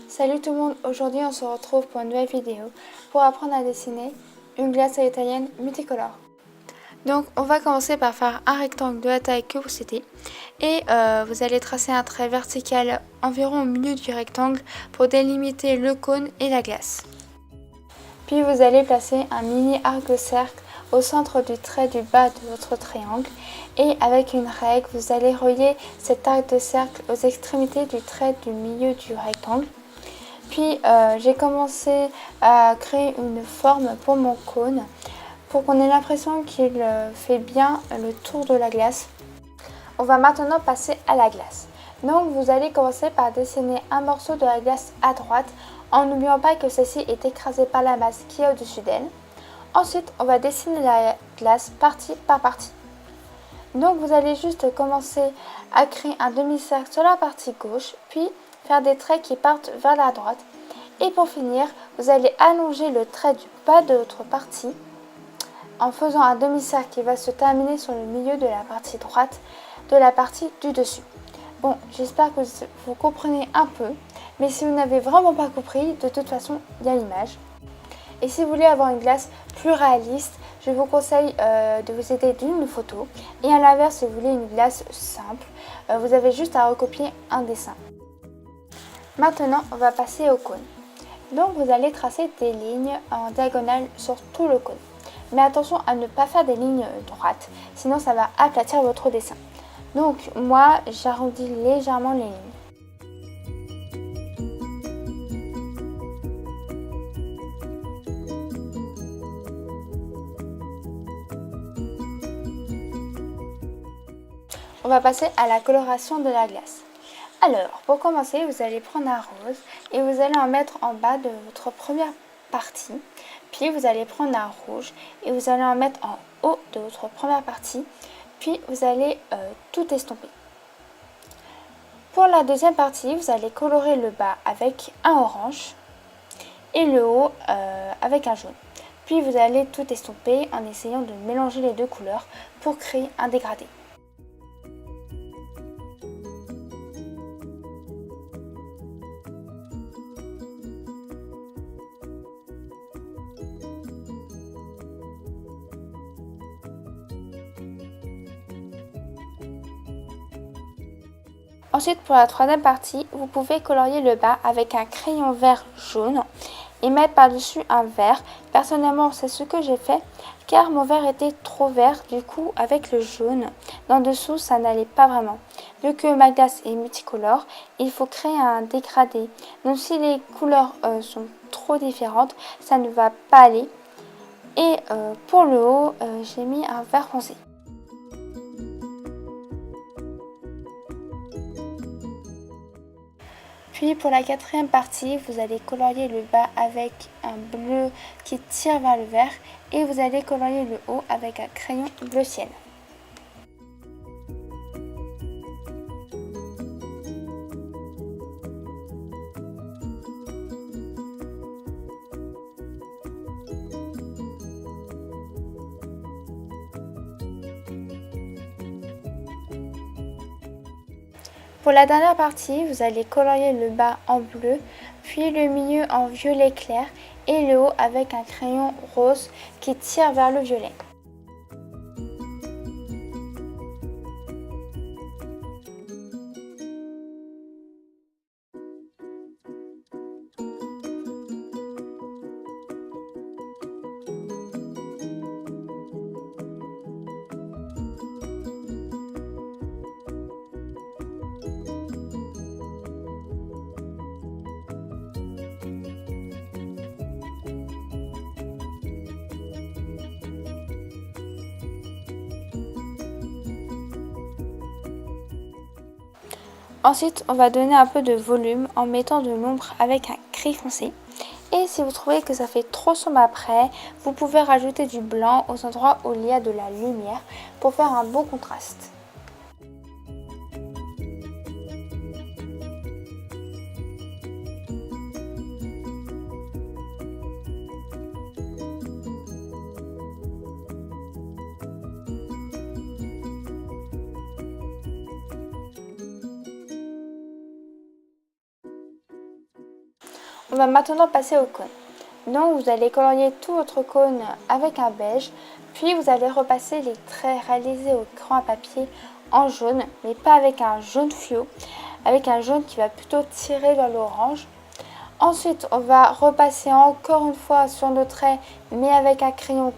Salut tout le monde, aujourd'hui on se retrouve pour une nouvelle vidéo pour apprendre à dessiner une glace à l'italienne multicolore. Donc on va commencer par faire un rectangle de la taille que vous souhaitez et vous allez tracer un trait vertical environ au milieu du rectangle pour délimiter le cône et la glace. Puis vous allez placer un mini arc de cercle au centre du trait du bas de votre triangle et avec une règle vous allez relier cet arc de cercle aux extrémités du trait du milieu du rectangle. Puis j'ai commencé à créer une forme pour mon cône pour qu'on ait l'impression qu'il fait bien le tour de la glace. On va maintenant passer à la glace. Donc vous allez commencer par dessiner un morceau de la glace à droite en n'oubliant pas que celle-ci est écrasée par la masse qui est au-dessus d'elle. Ensuite on va dessiner la glace partie par partie. Donc vous allez juste commencer à créer un demi-cercle sur la partie gauche, puis faire des traits qui partent vers la droite. Et pour finir, vous allez allonger le trait du bas de votre partie en faisant un demi-cercle qui va se terminer sur le milieu de la partie droite de la partie du dessus. Bon, j'espère que vous comprenez un peu, mais si vous n'avez vraiment pas compris, de toute façon, il y a l'image. Et si vous voulez avoir une glace plus réaliste, je vous conseille de vous aider d'une photo. Et à l'inverse, si vous voulez une glace simple, vous avez juste à recopier un dessin. Maintenant, on va passer au cône. Donc vous allez tracer des lignes en diagonale sur tout le cône. Mais attention à ne pas faire des lignes droites, sinon ça va aplatir votre dessin. Donc moi, j'arrondis légèrement les lignes. On va passer à la coloration de la glace. Alors, pour commencer, vous allez prendre un rose et vous allez en mettre en bas de votre première partie. Puis vous allez prendre un rouge et vous allez en mettre en haut de votre première partie. Puis vous allez tout estomper. Pour la deuxième partie, vous allez colorer le bas avec un orange et le haut avec un jaune. Puis vous allez tout estomper en essayant de mélanger les deux couleurs pour créer un dégradé. Ensuite, pour la troisième partie, vous pouvez colorier le bas avec un crayon vert jaune et mettre par-dessus un vert. Personnellement, c'est ce que j'ai fait car mon vert était trop vert. Du coup, avec le jaune d'en dessous, ça n'allait pas vraiment. Vu que ma glace est multicolore, il faut créer un dégradé. Donc si les couleurs sont trop différentes, ça ne va pas aller. Et pour le haut, j'ai mis un vert foncé. Puis pour la quatrième partie, vous allez colorier le bas avec un bleu qui tire vers le vert et vous allez colorier le haut avec un crayon bleu ciel. Pour la dernière partie, vous allez colorier le bas en bleu, puis le milieu en violet clair et le haut avec un crayon rose qui tire vers le violet. Ensuite, on va donner un peu de volume en mettant de l'ombre avec un gris foncé. Et si vous trouvez que ça fait trop sombre après, vous pouvez rajouter du blanc aux endroits où il y a de la lumière pour faire un beau contraste. On va maintenant passer au cône. Donc vous allez colorier tout votre cône avec un beige, puis vous allez repasser les traits réalisés au crayon à papier en jaune, mais pas avec un jaune fluo, avec un jaune qui va plutôt tirer vers l'orange. Ensuite, on va repasser encore une fois sur nos traits, mais avec un crayon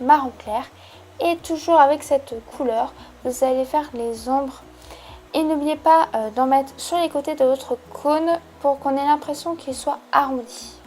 marron clair. Et toujours avec cette couleur, vous allez faire les ombres. Et n'oubliez pas d'en mettre sur les côtés de votre cône pour qu'on ait l'impression qu'il soit arrondi.